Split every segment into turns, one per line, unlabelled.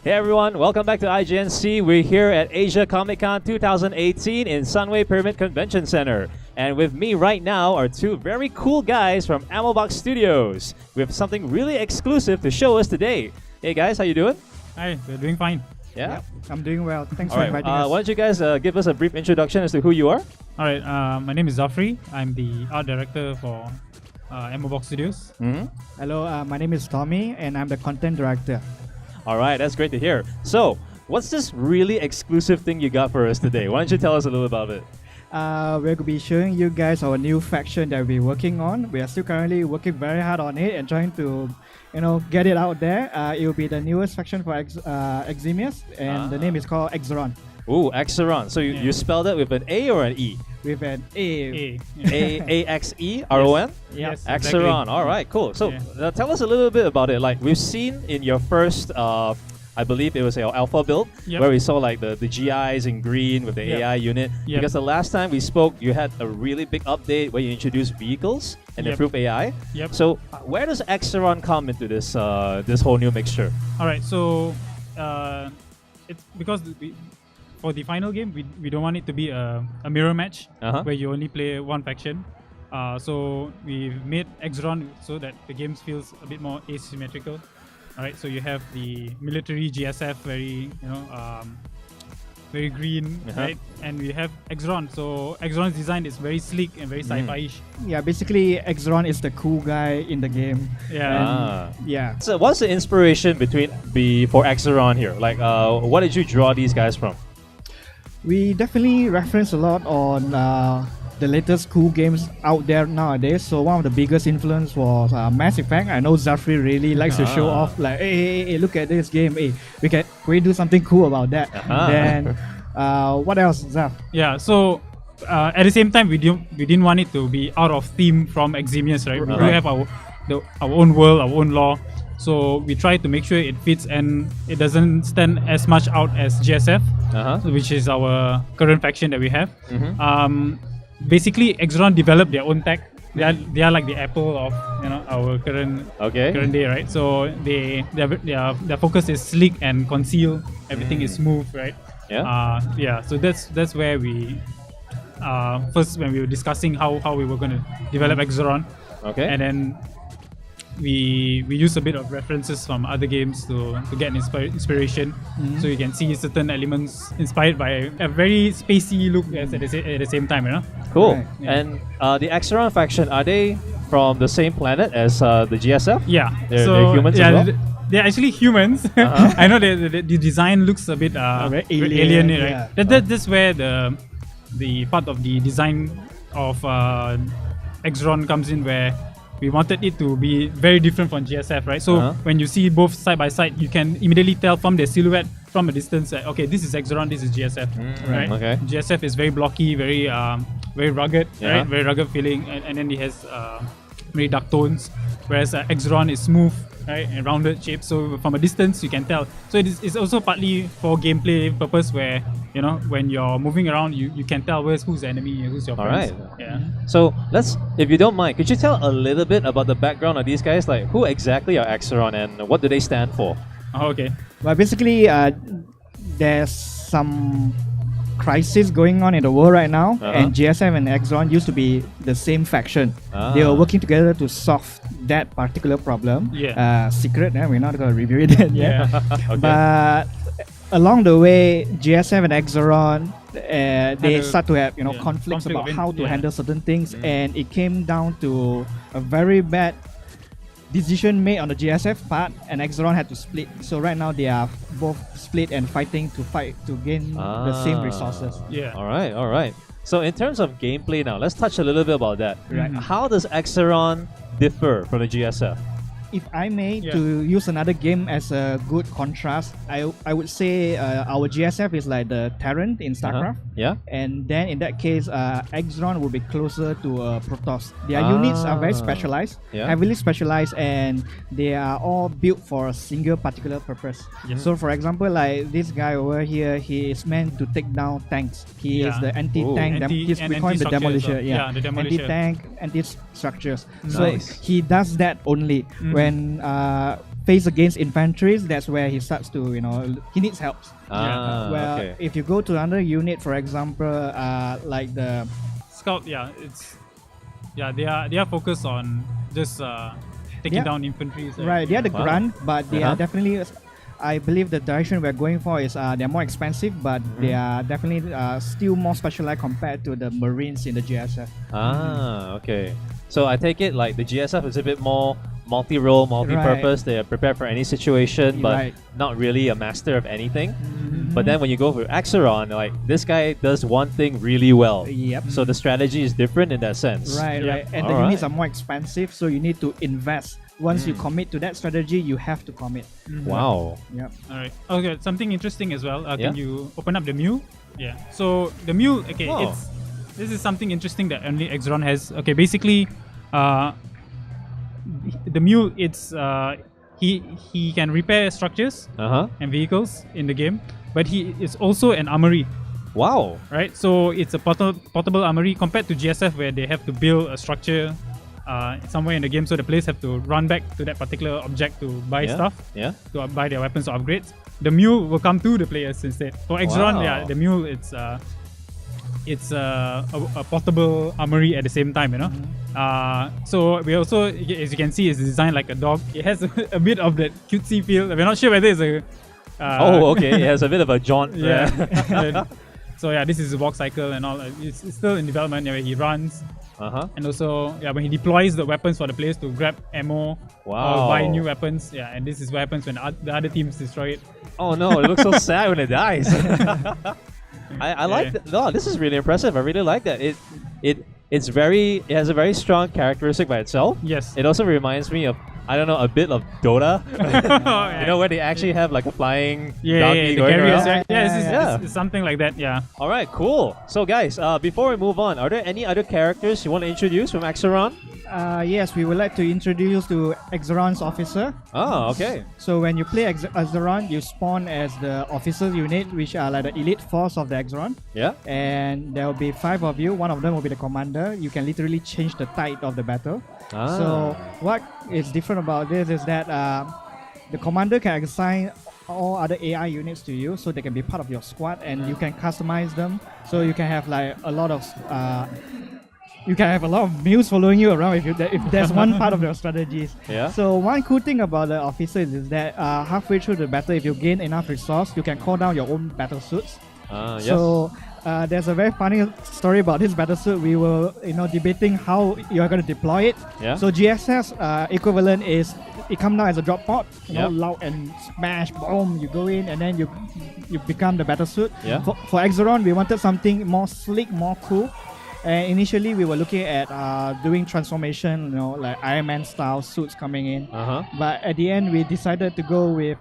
Hey everyone, welcome back to IGN. We're here at Asia Comic Con2018 in Sunway Pyramid Convention Center. And with me right now are two very cool guys from Ammobox Studios. We have something really exclusive to show us today. Hey guys, how you doing?
Hi, we're doing fine.
Yeah?
Yep, I'm doing well. Thanks
All
for
right,
inviting us.
why don't you guys give us a brief introduction as to who you are?
Alright, my name is Zafri. I'm the art director for Ammobox Studios.
Hello, my name is Tommy, and I'm the content director.
All right, that's great to hear. So, what's this really exclusive thing you got for us today? Why don't you tell us a little about it?
We're going to be showing you guys our new faction that we're working on. We are still currently working very hard on it and trying to, get it out there. It will be the newest faction for Eximius, and the name is called Axeron.
Ooh, Axeron. So you spelled it with an A or an E?
With an A.
A-X-E-R-O-N?
Yes,
Axeron.
exactly.
All right, cool. So tell us a little bit about it. Like we've seen in your first, I believe it was your alpha build, where we saw like the GIs in green with the AI unit. Because the last time we spoke, you had a really big update where you introduced vehicles and improved AI. So where does Axeron come into this this whole new mixture?
All right, so it's because for the final game, we don't want it to be a mirror match where you only play one faction. So we've made Axeron so that the game feels a bit more asymmetrical. All right, so you have the military GSF, very green, right? And we have Axeron. So Axeron's design is very sleek and very sci-fi-ish.
Yeah, basically Axeron is the cool guy in the game. Yeah.
So what's the inspiration for Axeron here? Like, what did you draw these guys from?
We definitely reference a lot on the latest cool games out there nowadays. So one of the biggest influence was Mass Effect. I know Zafri really likes to show off, like, hey, look at this game. Hey, can we do something cool about that? Then what else, Zaf?
Yeah, so at the same time, we didn't want it to be out of theme from Eximius, right? We do have our own world, our own lore. So we try to make sure it fits and it doesn't stand as much out as GSF, which is our current faction that we have. Basically, Axeron developed their own tech. They are like the Apple of our current day, right? So their focus is sleek and conceal. Everything is smooth, right? So that's where we first, when we were discussing how we were going to develop Axeron, and then we use a bit of references from other games to get inspiration. So you can see certain elements inspired by a very spacey look at the same time,
Cool.
Right,
And the Axeron faction, are they from the same planet as the GSF?
Yeah.
They're humans as well?
They're actually humans. I know the design looks a bit
very
alien, right?
yeah.
That's where the part of the design of Axeron comes in, where we wanted it to be very different from GSF, right? So when you see both side by side, you can immediately tell from their silhouette from a distance that, okay, this is Axeron, this is GSF, right? GSF is very blocky, very rugged, right? Very rugged feeling, and then it has very dark tones, whereas Axeron is smooth, right, and rounded shape. So from a distance, you can tell. So it's also partly for gameplay purpose, where when you're moving around, you can tell who's the enemy and who's your friends.
All right. So if you don't mind, could you tell a little bit about the background of these guys? Like, who exactly are Axeron and what do they stand for?
Okay.
Well, basically, there's some crisis going on in the world right now, and GSF and Axeron used to be the same faction. They were working together to solve that particular problem. Secret, we're not going to reveal it yet. But along the way, GSF and Axeron, they start to have conflicts about how to handle certain things, and it came down to a very bad decision made on the GSF part, and Axeron had to split. So right now they are both split and fighting to gain the same resources.
All right. So in terms of gameplay now, let's touch a little bit about that. How does Axeron differ from the GSF?
If I may, to use another game as a good contrast, I would say our GSF is like the Terran in StarCraft. And then in that case, Axeron will be closer to Protoss. Their units are very specialized, heavily specialized, and they are all built for a single particular purpose. So for example, like this guy over here, he is meant to take down tanks. He is the anti-tank, we call him the Demolisher.
The Demolisher.
Anti-tank, anti-structures. So he does that only. When face against infantries, that's where he starts to, he needs help. Well, if you go to another unit, for example, like the
Scout, they are focused on just taking down infantry.
Right, they are the grunt, but they are definitely, I believe the direction we're going for is they're more expensive, but they are definitely still more specialized compared to the Marines in the GSF.
Okay. So I take it like the GSF is a bit more multi-role, multi-purpose. They are prepared for any situation, but not really a master of anything. But then when you go for Axeron, like this guy does one thing really well. So the strategy is different in that sense.
Right. And the units are more expensive, so you need to invest. Once you commit to that strategy, you have to commit.
Wow.
Yep.
All right. Okay. Something interesting as well. Can you open up the mule? Yeah. So the mule. Okay. This is something interesting that only Axeron has. Okay. Basically, the mule. It's he can repair structures and vehicles in the game, but he is also an armory.
Wow.
Right. So it's a portable armory compared to GSF where they have to build a structure somewhere in the game, so the players have to run back to that particular object to buy stuff, to buy their weapons or upgrades. The mule will come to the players instead. For Axeron, the mule it's a portable armory at the same time, So we also, as you can see, it's designed like a dog. It has a bit of that cutesy feel. We're not sure whether it's a.
It has a bit of a jaunt.
So this is a walk cycle and all. It's still in development where he runs. And also, when he deploys the weapons for the players to grab ammo or buy new weapons. And this is what happens when the other teams destroy it.
Oh no, it looks so sad when it dies. I like that. No, this is really impressive. I really like that. It has a very strong characteristic by itself.
Yes.
It also reminds me of, I don't know, a bit of Dota. Where they actually have like a flying doggy going around.
Right? It's something like that. Yeah.
All right, cool. So guys, before we move on, are there any other characters you want to introduce from Axeron?
Yes, we would like to introduce to Axeron's officer.
Oh, okay.
So when you play Axeron, you spawn as the officer unit, which are like the elite force of the Axeron.
Yeah.
And there will be 5 of you. One of them will be the commander. You can literally change the tide of the battle. So what is different about this is that the commander can assign all other AI units to you, so they can be part of your squad, and you can customize them. So you can have like a lot of mules following you around if that's one part of your strategies. So one cool thing about the officer is that halfway through the battle, if you gain enough resource, you can call down your own battle suits. So there's a very funny story about this battlesuit. We were debating how you are going to deploy it. So GSS equivalent is it comes down as a drop pod, loud and smash, boom, you go in and then you become the battlesuit. For Axeron, we wanted something more sleek, more cool. Initially, we were looking at doing transformation, like Iron Man style suits coming in. But at the end, we decided to go with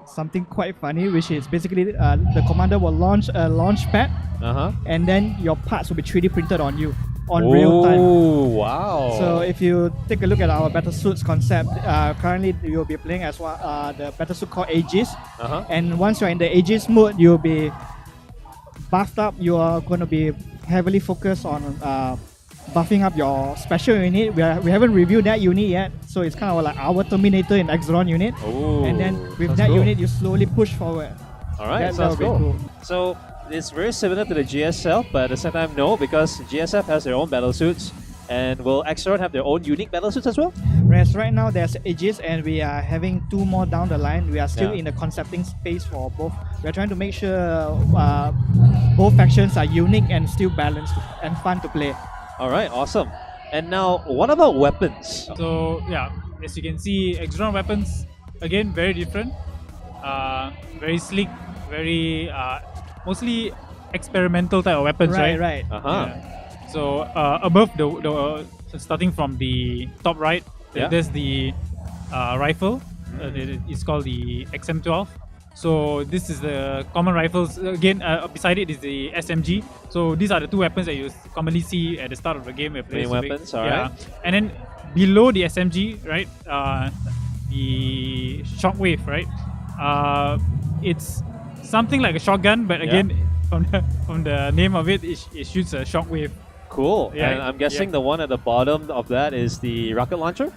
something quite funny, which is basically the commander will launch a launch pad, and then your parts will be 3D printed on you on real time.
Oh, wow.
So if you take a look at our battlesuits concept, currently you'll be playing as the battlesuit called Aegis. And once you're in the Aegis mode, you'll be buffed up. You are going to be heavily focused on buffing up your special unit. We haven't reviewed that unit yet, so it's kind of like our Terminator in Axeron unit. And then with that unit, you slowly push forward.
All right, sounds cool. So it's very similar to the GSF, but at the same time, no, because GSF has their own battlesuits. And will Axeron have their own unique battlesuits as well?
Yes, right now there's Aegis, and we are having 2 more down the line. We are still in the concepting space for both. We're trying to make sure both factions are unique and still balanced and fun to play.
All right, awesome. And now, what about weapons?
So as you can see, Axeron weapons again very different, very sleek, very mostly experimental type of weapons, right?
Right.
So above the starting from the top right, there's the rifle. It's called the XM12. So this is the common rifles. Again, beside it is the SMG. So these are the 2 weapons that you commonly see at the start of the game.
Main weapons, alright.
And then below the SMG, right, the shockwave, right? It's something like a shotgun, but again, from the name of it shoots a shockwave.
Cool. And I'm guessing the one at the bottom of that is the rocket launcher?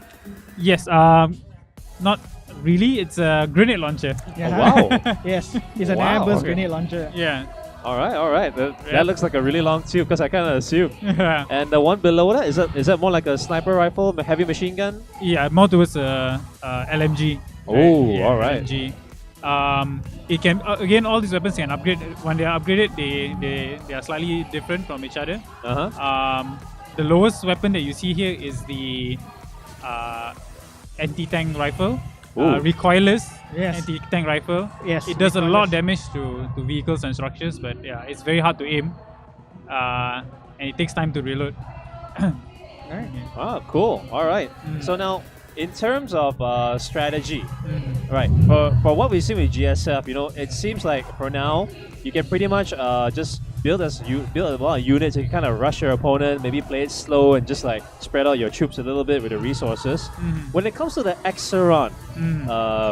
Yes. Not Really, it's a grenade launcher.
Oh, wow.
Yes, it's an
Wow,
airburst
okay.
grenade launcher.
Yeah.
All right. That looks like a really long tube because I kind of assumed.
Yeah.
And the one below that, is that more like a sniper rifle, a heavy machine gun?
Yeah, more towards LMG.
Oh,
Yeah,
alright.
LMG. It can again, all these weapons can upgrade. When they are upgraded, they are slightly different from each other. The lowest weapon that you see here is the anti-tank rifle, recoilless anti-tank rifle.
Yes,
it does a lot of
recoilless.
damage to vehicles and structures, but yeah, it's very hard to aim, and it takes time to reload.
Ah, cool. All right. So now, in terms of strategy, right? For what we've seen with GSF, it seems like for now you can pretty much just build a lot of units. You can kind of rush your opponent, maybe play it slow, and just like spread out your troops a little bit with the resources. When it comes to the Axeron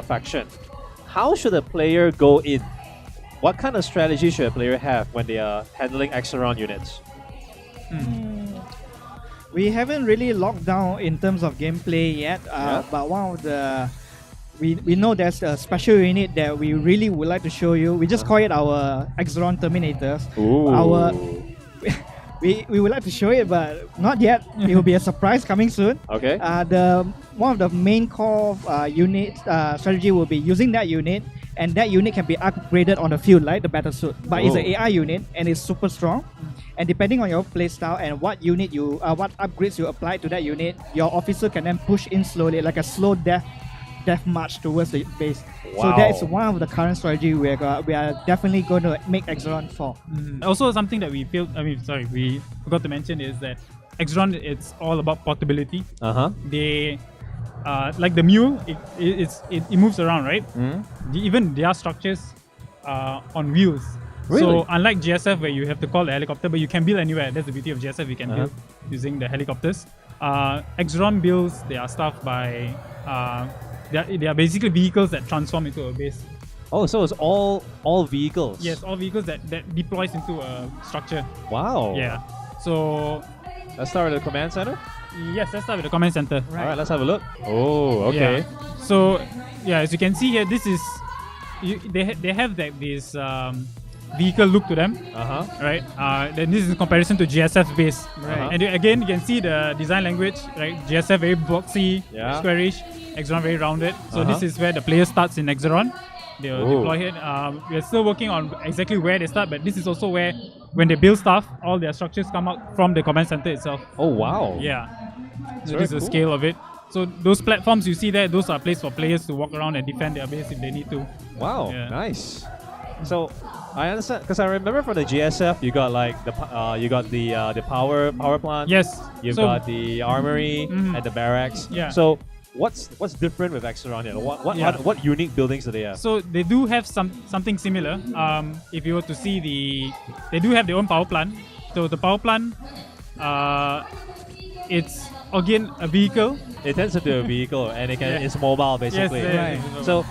faction, how should a player go in? What kind of strategy should a player have when they are handling Axeron units?
We haven't really locked down in terms of gameplay yet, but one of the we know there's a special unit that we really would like to show you. We just call it our Axeron Terminators.
Ooh.
We would like to show it, but not yet. It will be a surprise coming soon.
Okay.
One of the main core unit strategy will be using that unit, and that unit can be upgraded on the field like the battle suit. But it's an AI unit and it's super strong. And depending on your playstyle and what unit what upgrades you apply to that unit, your officer can then push in slowly, like a slow death march towards the base.
Wow.
So that is one of the current strategy we are definitely going to make Axeron for.
Also, something that we forgot to mention is that Axeron, it's all about portability. They like the mule, it moves around, right? Even their structures are on wheels.
Really?
So unlike GSF where you have to call the helicopter, but you can build anywhere. That's the beauty of GSF. You can build using the helicopters. Axeron builds their stuff by they are basically vehicles that transform into a base.
Oh, so it's all vehicles?
Yes, all vehicles that deploys into a structure.
Wow.
Yeah. So
Let's start with the command center.
yes, let's start with the command center.
All right, let's have a look. Oh, okay.
Yeah. So yeah, as you can see here, this is they have this vehicle look to them, right? Then this is in comparison to GSF base,
Right.
And again, you can see the design language, right? GSF very boxy, squarish, Axeron very rounded. So this is where the player starts in Axeron. They'll deploy it. We're still working on exactly where they start, but this is also where, when they build stuff, all their structures come out from the command center itself.
Oh, wow.
Yeah. So
very
this is the
cool.
scale of it. So those platforms you see there, those are places for players to walk around and defend their base if they need to.
Wow,
Yeah.
nice. So I understand because I remember for the GSF you got like the power plant.
Yes.
You've
So-
got the armory and the barracks.
Yeah.
So what's different with Axeron here? What unique buildings do they have?
So they do have something similar. If you were to see they do have their own power plant. So the power plant, it's again a vehicle.
It tends to be a vehicle and it's mobile basically.
Yes,
Right.
So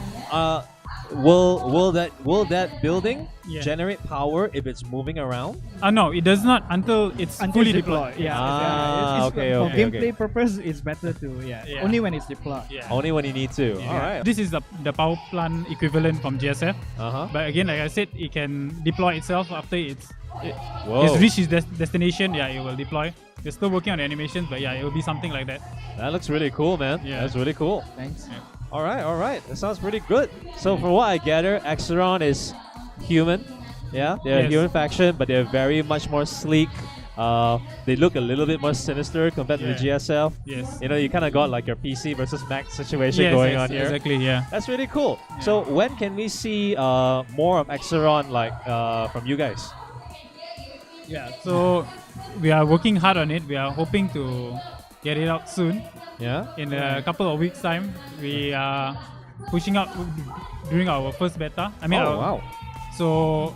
will that building
Yeah.
generate power if it's moving around?
No, it does not until it's fully deployed.
Yeah.
Ah, okay,
For
okay,
gameplay purpose, it's better to
Yeah.
only when it's deployed.
Yeah.
Only when you need to.
Yeah.
All right.
This is the power plant equivalent from GSF. But again, like I said, it can deploy itself after it's reached its destination. Yeah, it will deploy. They're still working on the animations, but yeah, it will be something like that.
That looks really cool, man.
Yeah.
That's really cool.
Thanks.
Yeah.
All right. That sounds pretty good. So from what I gather, Axeron is human. Yeah, they're a
Yes.
human faction, but they're very much more sleek. They look a little bit more sinister compared to the GSF.
Yes.
You kind of got like your PC versus Mac situation going on here.
Exactly, yeah.
That's really cool. So when can we see more of Axeron from you guys?
Yeah, so we are working hard on it. We are hoping to get it out soon.
Yeah.
In a couple of weeks' time, we are pushing out during our first beta.
Wow.
So,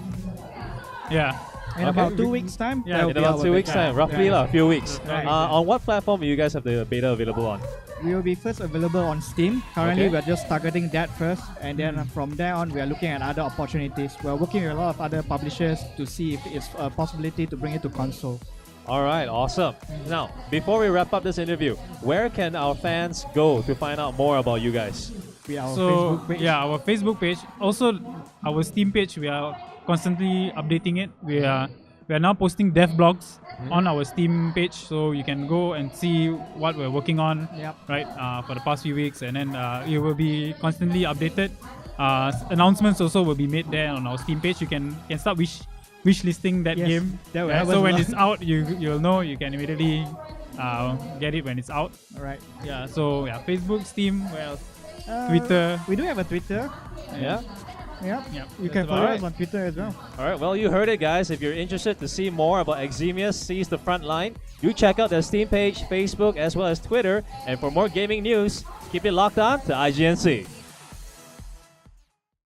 yeah.
In about 2 weeks' time?
Yeah,
that will
In
be
about
our
2 weeks'
beta.
time, roughly a few weeks.
Right.
On what platform do you guys have the beta available on?
We will be first available on Steam. Currently,
Okay.
we are just targeting that first, and then from there on, we are looking at other opportunities. We are working with a lot of other publishers to see if it's a possibility to bring it to console.
All right, awesome. Now, before we wrap up this interview, where can our fans go to find out more about you guys?
Facebook page.
Yeah, our Facebook page. Also, our Steam page. We are constantly updating it. We are now posting dev blogs on our Steam page, so you can go and see what we're working on. Right, for the past few weeks, and then it will be constantly updated. Announcements also will be made there on our Steam page. You can start wish listing that game. So when it's out, you'll know. You can immediately get it when it's out.
Alright.
Yeah. So Facebook, Steam, Twitter.
We do have a Twitter.
Yeah.
You can follow us on Twitter as well.
Alright, well, you heard it, guys. If you're interested to see more about Eximius, Sieze The Frontline, do check out their Steam page, Facebook, as well as Twitter. And for more gaming news, keep it locked on to IGNC.